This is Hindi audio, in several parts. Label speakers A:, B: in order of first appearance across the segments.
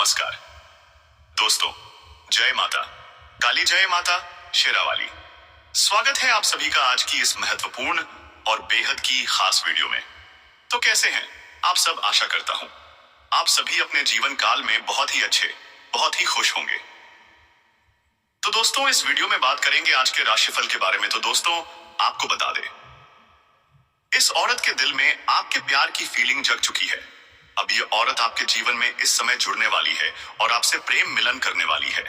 A: नमस्कार दोस्तों, जय माता काली, जय माता शेरावाली। स्वागत है आप सभी का आज की इस महत्वपूर्ण और बेहद की खास वीडियो में। तो कैसे हैं आप सब? आशा करता हूं आप सभी अपने जीवन काल में बहुत ही अच्छे, बहुत ही खुश होंगे। तो दोस्तों, इस वीडियो में बात करेंगे आज के राशिफल के बारे में। तो दोस्तों, आपको बता दें, इस औरत के दिल में आपके प्यार की फीलिंग जग चुकी है। अब ये औरत आपके जीवन में इस समय जुड़ने वाली है और आपसे प्रेम मिलन करने वाली है।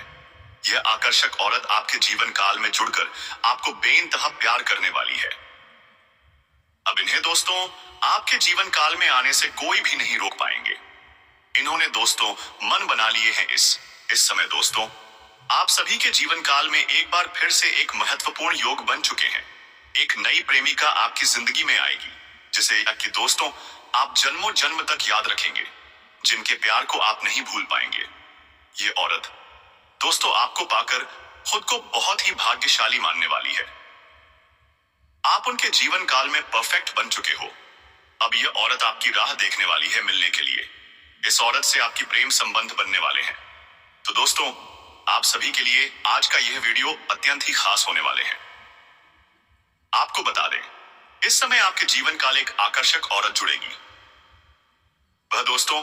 A: यह आकर्षक औरत आपके जीवन काल में जुड़कर आपको बेइंतहा प्यार करने वाली है। अब इन्हें दोस्तों आपके जीवन काल में आने से कोई भी नहीं रोक पाएंगे। इन्होंने दोस्तों मन बना लिए हैं इस समय दोस्तों आप सभी के जीवन काल में एक बार फिर से एक महत्वपूर्ण योग बन चुके हैं। एक नई प्रेमिका आपकी जिंदगी में आएगी, जिसे कि दोस्तों आप जन्मों जन्म तक याद रखेंगे, जिनके प्यार को आप नहीं भूल पाएंगे। ये औरत दोस्तों आपको पाकर खुद को बहुत ही भाग्यशाली मानने वाली है। आप उनके जीवन काल में परफेक्ट बन चुके हो। अब यह औरत आपकी राह देखने वाली है मिलने के लिए। इस औरत से आपकी प्रेम संबंध बनने वाले हैं। तो दोस्तों, आप सभी के लिए आज का यह वीडियो अत्यंत ही खास होने वाले हैं। आपको बता दें, इस समय आपके जीवन काल एक आकर्षक औरत जुड़ेगी। वह दोस्तों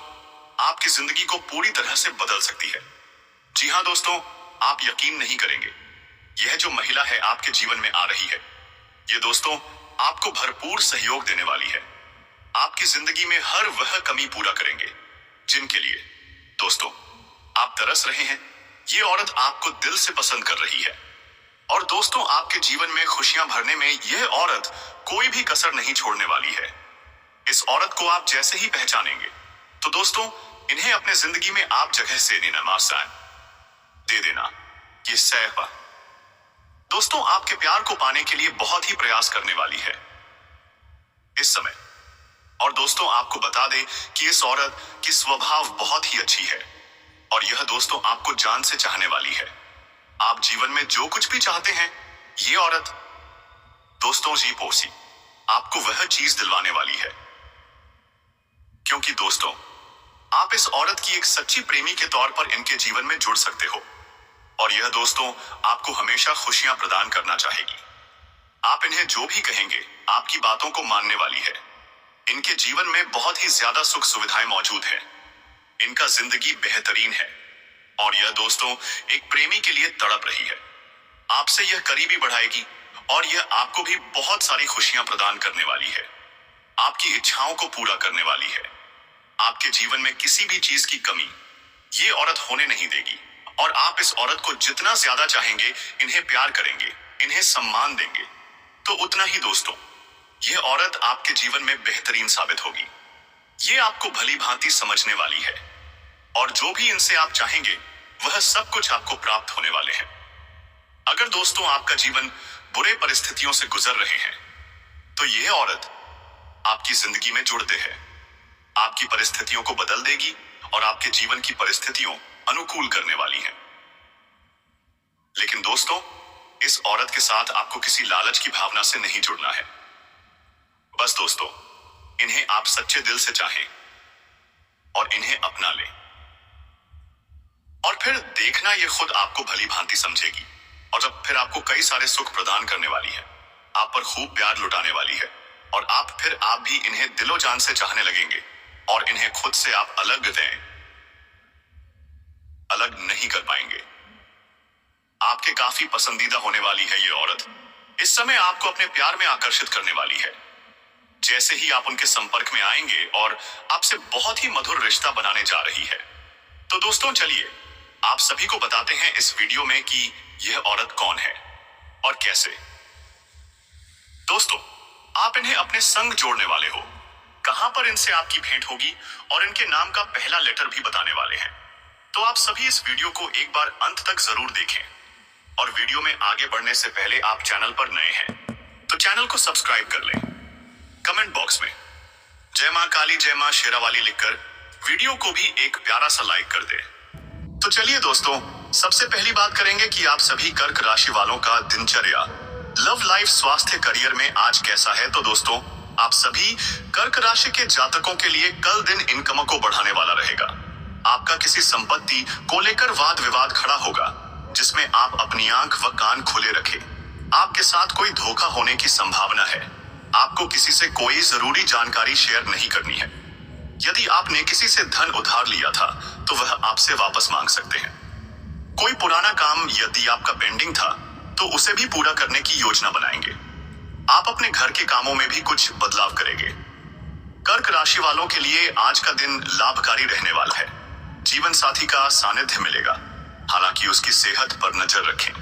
A: आपकी जिंदगी को पूरी तरह से बदल सकती है। जी हां दोस्तों, आप यकीन नहीं करेंगे, यह जो महिला है आपके जीवन में आ रही है, ये दोस्तों आपको भरपूर सहयोग देने वाली है। आपकी जिंदगी में हर वह कमी पूरा करेंगे जिनके लिए दोस्तों आप तरस रहे हैं। ये औरत आपको दिल से पसंद कर रही है और दोस्तों आपके जीवन में खुशियां भरने में यह औरत कोई भी कसर नहीं छोड़ने वाली है। इस औरत को आप जैसे ही पहचानेंगे तो दोस्तों इन्हें अपने जिंदगी में आप जगह से दे देना। ये सैफा दोस्तों आपके प्यार को पाने के लिए बहुत ही प्रयास करने वाली है इस समय। और दोस्तों आपको बता दें कि इस औरत की स्वभाव बहुत ही अच्छी है और यह दोस्तों आपको जान से चाहने वाली है। आप जीवन में जो कुछ भी चाहते हैं, ये औरत दोस्तों जी पोसी आपको वह चीज दिलवाने वाली है। क्योंकि दोस्तों आप इस औरत की एक सच्ची प्रेमी के तौर पर इनके जीवन में जुड़ सकते हो और यह दोस्तों आपको हमेशा खुशियां प्रदान करना चाहेगी। आप इन्हें जो भी कहेंगे आपकी बातों को मानने वाली है। इनके जीवन में बहुत ही ज्यादा सुख सुविधाएं मौजूद है। इनका जिंदगी बेहतरीन है और यह दोस्तों एक प्रेमी के लिए तड़प रही है। आपसे यह करीबी बढ़ाएगी और यह आपको भी बहुत सारी खुशियां प्रदान करने वाली है। आपकी इच्छाओं को पूरा करने वाली है। आपके जीवन में किसी भी चीज की कमी ये औरत होने नहीं देगी और आप इस औरत को जितना ज्यादा चाहेंगे, इन्हें प्यार करेंगे, इन्हें सम्मान देंगे, तो उतना ही दोस्तों यह औरत आपके जीवन में बेहतरीन साबित होगी। ये आपको भली भांति समझने वाली है और जो भी इनसे आप चाहेंगे वह सब कुछ आपको प्राप्त होने वाले हैं। अगर दोस्तों आपका जीवन बुरे परिस्थितियों से गुजर रहे हैं तो यह औरत आपकी जिंदगी में जुड़ते हैं, आपकी परिस्थितियों को बदल देगी और आपके जीवन की परिस्थितियों अनुकूल करने वाली है। लेकिन दोस्तों इस औरत के साथ आपको किसी लालच की भावना से नहीं जुड़ना है। बस दोस्तों इन्हें आप सच्चे दिल से चाहें और इन्हें अपना लें और फिर देखना ये खुद आपको भली भांति समझेगी और जब फिर आपको कई सारे सुख प्रदान करने वाली है, आप पर खूब प्यार लुटाने वाली है और आप भी इन्हें दिलो जान से चाहने लगेंगे और इन्हें खुद से आप अलग नहीं कर पाएंगे। आपके काफी पसंदीदा होने वाली है ये औरत। इस समय आपको अपने प्यार में आकर्षित करने वाली है। जैसे ही आप उनके संपर्क में आएंगे और आपसे बहुत ही मधुर रिश्ता बनाने जा रही है। तो दोस्तों चलिए आप सभी को बताते हैं इस वीडियो में कि यह औरत कौन है और कैसे। दोस्तों आप इन्हें अपने संग जोड़ने वाले हो। कहां पर इनसे आपकी भेंट होगी और इनके नाम का पहला लेटर भी बताने वाले हैं। तो आप सभी इस वीडियो को एक बार अंत तक जरूर देखें और वीडियो में आगे बढ़ने से पहले आप चैनल पर नए हैं तो चैनल को सब्सक्राइब कर लें। कमेंट बॉक्स में जय मां काली, जय मां शेरावाली लिखकर वीडियो को भी एक प्यारा सा लाइक कर दे। तो चलिए दोस्तों सबसे पहली बात करेंगे कि आप सभी कर्क राशि वालों का दिनचर्या, लव लाइफ, स्वास्थ्य, करियर में आज कैसा है। तो दोस्तों आप सभी कर्क राशि के जातकों के लिए कल दिन इनकम को बढ़ाने वाला रहेगा। आपका किसी संपत्ति को लेकर वाद विवाद खड़ा होगा, जिसमें आप अपनी आंख व कान खुले रखें। आपके साथ कोई धोखा होने की संभावना है। आपको किसी से कोई जरूरी जानकारी शेयर नहीं करनी है। यदि आपने किसी से धन उधार लिया था, तो वह आपसे वापस मांग सकते हैं। कोई पुराना काम यदि आपका पेंडिंग था, तो उसे भी पूरा करने की योजना बनाएंगे। आप अपने घर के कामों में भी कुछ बदलाव करेंगे। कर्क राशि वालों के लिए आज का दिन लाभकारी रहने वाला है। जीवन साथी का सानिध्य मिलेगा, हालांकि उसकी सेहत पर नजर रखें।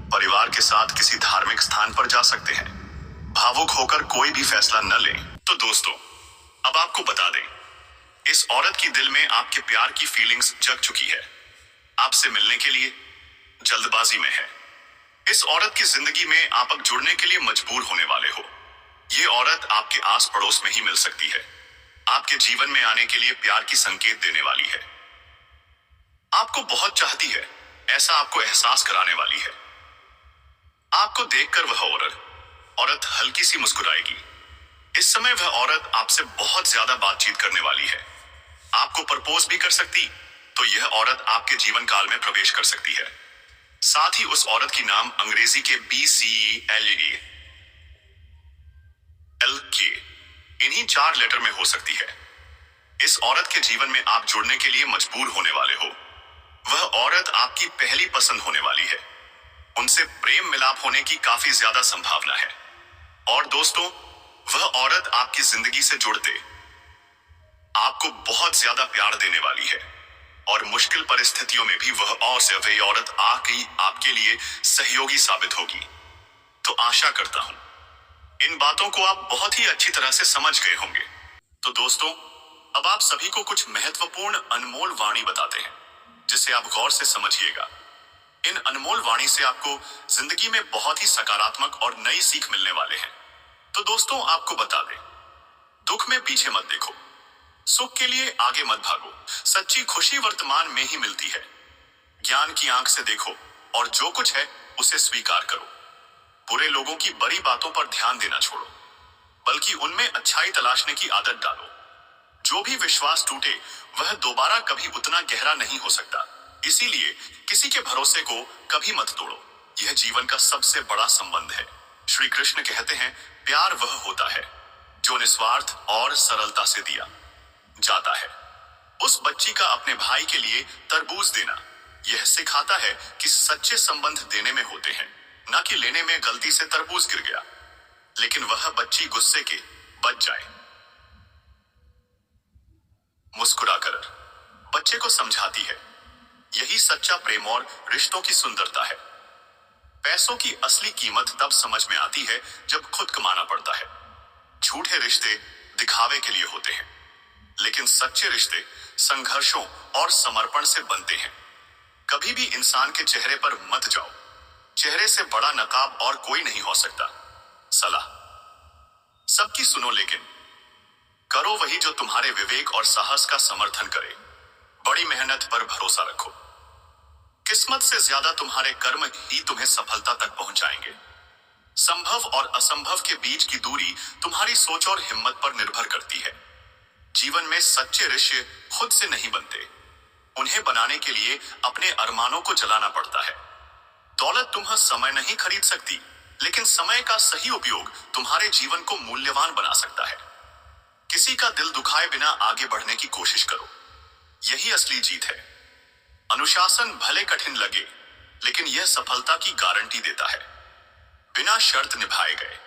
A: परिवार के साथ किसी धार्मिक स्थान पर जा सकते हैं। भावुक होकर कोई भी फैसला न लें। तो दोस्तों, अब आपको बता दें, इस औरत की दिल में आपके प्यार की फीलिंग्स जग चुकी है। आपसे मिलने के लिए जल्दबाजी में है। इस औरत की जिंदगी में आप अब जुड़ने के लिए मजबूर होने वाले हो। ये औरत आपके आस पड़ोस में ही मिल सकती है। आपके जीवन में आने के लिए प्यार की संकेत देने वाली है। आपको बहुत चाहती है, ऐसा आपको एहसास कराने वाली है। आपको देखकर वह औरत हल्की सी मुस्कुराएगी। इस समय वह औरत आपसे बहुत ज्यादा बातचीत करने वाली है। आपको प्रपोज भी कर सकती, तो यह औरत आपके जीवन काल में प्रवेश कर सकती है। साथ ही उस औरत की नाम अंग्रेजी के BCELE इन्हीं 4 लेटर में हो सकती है। इस औरत के जीवन में आप जुड़ने के लिए मजबूर होने वाले हो। वह औरत आपकी पहली पसंद होने वाली है। उनसे प्रेम मिलाप होने की काफी ज्यादा संभावना है। और दोस्तों, वह औरत आपकी जिंदगी से जुड़ते आपको बहुत ज्यादा प्यार देने वाली है। और मुश्किल परिस्थितियों में भी वह औरत आपके लिए सहयोगी साबित होगी। तो आशा करता हूं इन बातों को आप बहुत ही अच्छी तरह से समझ गए होंगे। तो दोस्तों, अब आप सभी को कुछ महत्वपूर्ण अनमोल वाणी बताते हैं, जिसे आप गौर से समझिएगा। इन अनमोल वाणी से आपको जिंदगी में बहुत ही सकारात्मक और नई सीख मिलने वाले हैं। तो दोस्तों, आपको बता दें, दुख में पीछे मत देखो, सुख के लिए आगे मत भागो। सच्ची खुशी वर्तमान में ही मिलती है। ज्ञान की आंख से देखो और जो कुछ है उसे स्वीकार करो। बुरे लोगों की बड़ी बातों पर ध्यान देना छोड़ो, बल्कि उनमें अच्छाई तलाशने की आदत डालो। जो भी विश्वास टूटे, वह दोबारा कभी उतना गहरा नहीं हो सकता। इसीलिए किसी के भरोसे को कभी मत तोड़ो। यह जीवन का सबसे बड़ा संबंध है। श्री कृष्ण कहते हैं, प्यार वह होता है जो निस्वार्थ और सरलता से दिया जाता है। उस बच्ची का अपने भाई के लिए तरबूज देना यह सिखाता है कि सच्चे संबंध देने में होते हैं, न कि लेने में। गलती से तरबूज गिर गया, लेकिन वह बच्ची गुस्से के बच जाए। मुस्कुराकर बच्चे को समझाती है। यही सच्चा प्रेम और रिश्तों की सुंदरता है। पैसों की असली कीमत तब समझ में आती है जब खुद कमाना पड़ता है। झूठे रिश्ते दिखावे के लिए होते हैं, लेकिन सच्चे रिश्ते संघर्षों और समर्पण से बनते हैं। कभी भी इंसान के चेहरे पर मत जाओ। चेहरे से बड़ा नकाब और कोई नहीं हो सकता। सलाह सबकी सुनो, लेकिन करो वही जो तुम्हारे विवेक और साहस का समर्थन करे। बड़ी मेहनत पर भरोसा रखो। किस्मत से ज्यादा तुम्हारे कर्म ही तुम्हें सफलता तक पहुंचाएंगे। संभव और असंभव के बीच की दूरी तुम्हारी सोच और हिम्मत पर निर्भर करती है। जीवन में सच्चे रिश्ते खुद से नहीं बनते। उन्हें बनाने के लिए अपने अरमानों को जलाना पड़ता है। दौलत तुम्हारा समय नहीं खरीद सकती, लेकिन समय का सही उपयोग तुम्हारे जीवन को मूल्यवान बना सकता है। किसी का दिल दुखाए बिना आगे बढ़ने की कोशिश करो, यही असली जीत है। अनुशासन भले कठिन लगे, लेकिन यह सफलता की गारंटी देता है। बिना शर्त निभाए गए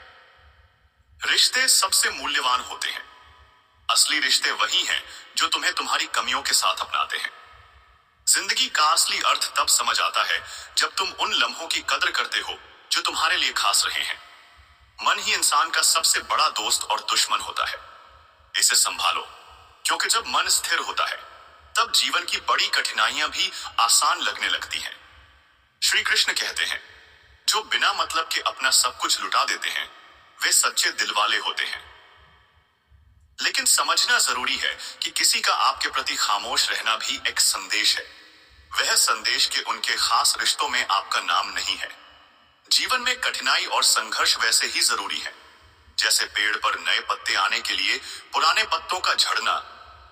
A: रिश्ते सबसे मूल्यवान होते हैं। असली रिश्ते वही हैं जो तुम्हें तुम्हारी कमियों के साथ अपनाते हैं। जिंदगी का असली अर्थ तब समझ आता है जब तुम उन लम्हों की कदर करते हो जो तुम्हारे लिए खास रहे हैं। मन ही इंसान का सबसे बड़ा दोस्त और दुश्मन होता है। इसे संभालो, क्योंकि जब मन स्थिर होता है, तब जीवन की बड़ी कठिनाइयां भी आसान लगने लगती हैं। श्री कृष्ण कहते हैं, जो बिना मतलब के अपना सब कुछ लुटा देते हैं, वे सच्चे दिल वाले होते हैं। लेकिन समझना जरूरी है कि किसी का आपके प्रति खामोश रहना भी एक संदेश है। वह संदेश के उनके खास रिश्तों में आपका नाम नहीं है। जीवन में कठिनाई और संघर्ष वैसे ही जरूरी है, जैसे पेड़ पर नए पत्ते आने के लिए पुराने पत्तों का झड़ना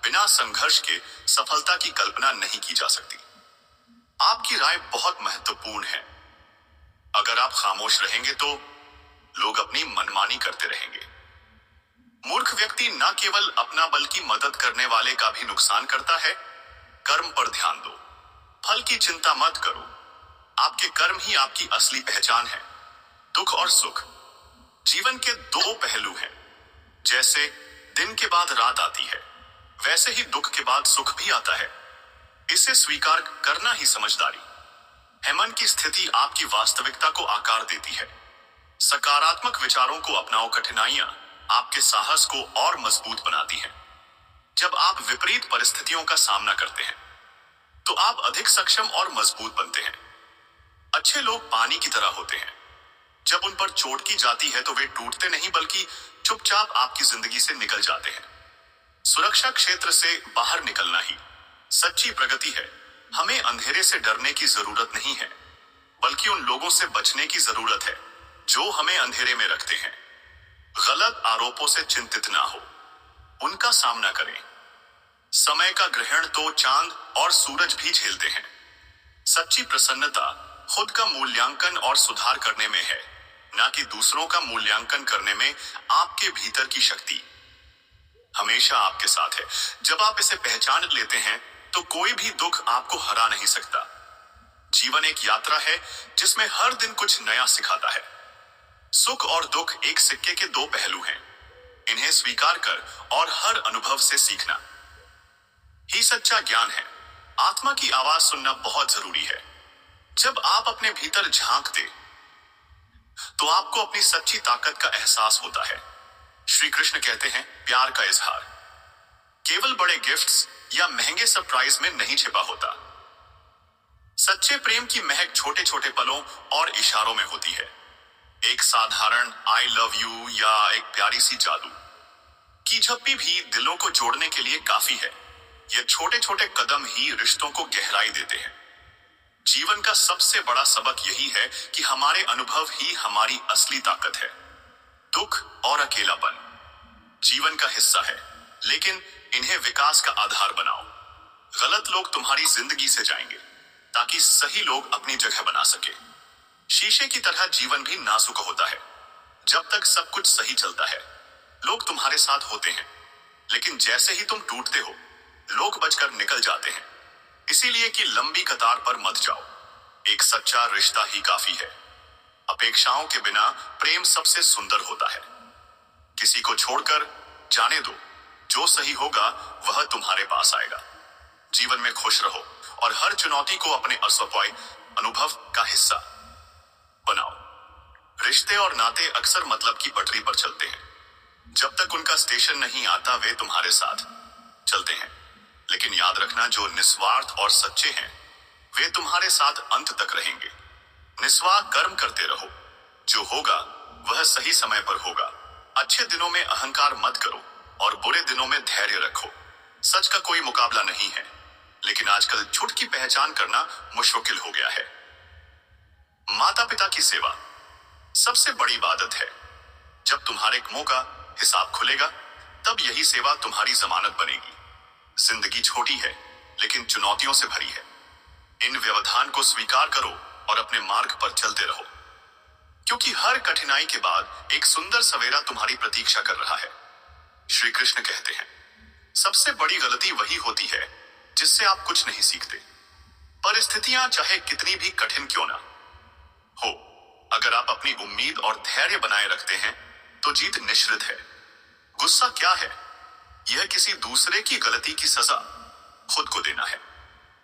A: बिना संघर्ष के सफलता की कल्पना नहीं की जा सकती। आपकी राय बहुत महत्वपूर्ण है। अगर आप खामोश रहेंगे तो लोग अपनी मनमानी करते रहेंगे। मूर्ख व्यक्ति न केवल अपना बल्कि मदद करने वाले का भी नुकसान करता है। कर्म पर ध्यान दो, फल की चिंता मत करो। आपके कर्म ही आपकी असली पहचान है। दुख और सुख जीवन के दो पहलू हैं। जैसे दिन के बाद रात आती है, वैसे ही दुख के बाद सुख भी आता है। इसे स्वीकार करना ही समझदारी है। मन की स्थिति आपकी वास्तविकता को आकार देती है। सकारात्मक विचारों को अपनाओ। कठिनाइयां आपके साहस को और मजबूत बनाती हैं। जब आप विपरीत परिस्थितियों का सामना करते हैं तो आप अधिक सक्षम और मजबूत बनते हैं। अच्छे लोग पानी की तरह होते हैं। जब उन पर चोट की जाती है तो वे टूटते नहीं बल्कि चुपचाप आपकी जिंदगी से निकल जाते हैं। सुरक्षा क्षेत्र से बाहर निकलना ही सच्ची प्रगति है। हमें अंधेरे से डरने की जरूरत नहीं है, बल्कि उन लोगों से बचने की जरूरत है जो हमें अंधेरे में रखते हैं। गलत आरोपों से चिंतित ना हो, उनका सामना करें। समय का ग्रहण तो चांद और सूरज भी झेलते हैं। सच्ची प्रसन्नता खुद का मूल्यांकन और सुधार करने में है, न कि दूसरों का मूल्यांकन करने में। आपके भीतर की शक्ति हमेशा आपके साथ है। जब आप इसे पहचान लेते हैं तो कोई भी दुख आपको हरा नहीं सकता। जीवन एक यात्रा है जिसमें हर दिन कुछ नया सिखाता है। सुख और दुख एक सिक्के के दो पहलू हैं। इन्हें स्वीकार कर और हर अनुभव से सीखना ही सच्चा ज्ञान है। आत्मा की आवाज सुनना बहुत जरूरी है। जब आप अपने भीतर झांकते तो आपको अपनी सच्ची ताकत का एहसास होता है। श्री कृष्ण कहते हैं, प्यार का इजहार केवल बड़े गिफ्ट्स या महंगे सरप्राइज में नहीं छिपा होता। सच्चे प्रेम की महक छोटे छोटे पलों और इशारों में होती है। एक साधारण आई लव यू या एक प्यारी सी जादू की झप्पी भी दिलों को जोड़ने के लिए काफी है। ये छोटे छोटे कदम ही रिश्तों को गहराई देते हैं। जीवन का सबसे बड़ा सबक यही है कि हमारे अनुभव ही हमारी असली ताकत है। दुख और अकेलापन जीवन का हिस्सा है, लेकिन इन्हें विकास का आधार बनाओ। गलत लोग तुम्हारी जिंदगी से जाएंगे ताकि सही लोग अपनी जगह बना सके। शीशे की तरह जीवन भी नाजुक होता है। जब तक सब कुछ सही चलता है लोग तुम्हारे साथ होते हैं, लेकिन जैसे ही तुम टूटते हो लोग बचकर निकल जाते हैं। इसीलिए कि लंबी कतार पर मत जाओ। एक सच्चा रिश्ता ही काफी है। अपेक्षाओं के बिना प्रेम सबसे सुंदर होता है। किसी को छोड़कर जाने दो, जो सही होगा वह तुम्हारे पास आएगा। जीवन में खुश रहो और हर चुनौती को अपने अस्वाभाविक अनुभव का हिस्सा बनाओ। रिश्ते और नाते अक्सर मतलब की पटरी पर चलते हैं। जब तक उनका स्टेशन नहीं आता वे तुम्हारे साथ चलते हैं, लेकिन याद रखना जो निस्वार्थ और सच्चे हैं वे तुम्हारे साथ अंत तक रहेंगे। निस्वार्थ कर्म करते रहो, जो होगा वह सही समय पर होगा। अच्छे दिनों में अहंकार मत करो और बुरे दिनों में धैर्य रखो। सच का कोई मुकाबला नहीं है, लेकिन आजकल झूठ की पहचान करना मुश्किल हो गया है। माता पिता की सेवा सबसे बड़ी इबादत है। जब तुम्हारे कर्मों का हिसाब खुलेगा तब यही सेवा तुम्हारी जमानत बनेगी। जिंदगी छोटी है लेकिन चुनौतियों से भरी है। इन व्यवधान को स्वीकार करो और अपने मार्ग पर चलते रहो, क्योंकि हर कठिनाई के बाद एक सुंदर सवेरा तुम्हारी प्रतीक्षा कर रहा है। श्री कृष्ण कहते हैं, सबसे बड़ी गलती वही होती है जिससे आप कुछ नहीं सीखते। परिस्थितियां चाहे कितनी भी कठिन क्यों ना हो, अगर आप अपनी उम्मीद और धैर्य बनाए रखते हैं तो जीत निश्चित है। गुस्सा क्या है? यह किसी दूसरे की गलती की सजा खुद को देना है।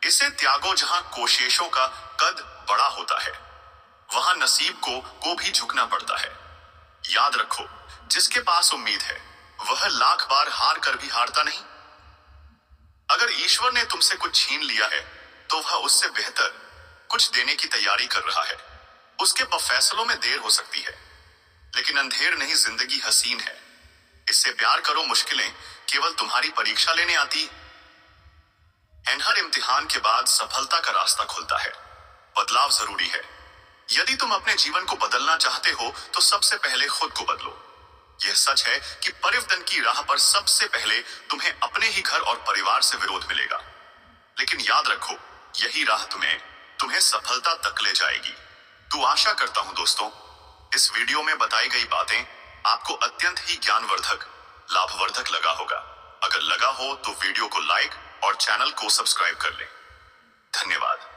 A: इसे त्यागो। जहां कोशिशों का कद बड़ा होता है वहां नसीब को भी झुकना पड़ता है। याद रखो, जिसके पास उम्मीद है वह लाख बार हार कर भी हारता नहीं। अगर ईश्वर ने तुमसे कुछ छीन लिया है तो वह उससे बेहतर कुछ देने की तैयारी कर रहा है। उसके फैसलों में देर हो सकती है, लेकिन अंधेर नहीं, जिंदगी हसीन है। इससे प्यार करो। मुश्किलें केवल तुम्हारी परीक्षा लेने आती हैं। हर इम्तिहान के बाद सफलता का रास्ता खुलता है। बदलाव जरूरी है। यदि तुम अपने जीवन को बदलना चाहते हो तो सबसे पहले खुद को बदलो। यह सच है कि परिवर्तन की राह पर सबसे पहले तुम्हें अपने ही घर और परिवार से विरोध मिलेगा, लेकिन याद रखो, यही राह तुम्हें सफलता तक ले जाएगी। तो आशा करता हूं दोस्तों, इस वीडियो में बताई गई बातें आपको अत्यंत ही ज्ञानवर्धक, लाभवर्धक लगा होगा। अगर लगा हो तो वीडियो को लाइक और चैनल को सब्सक्राइब कर लें।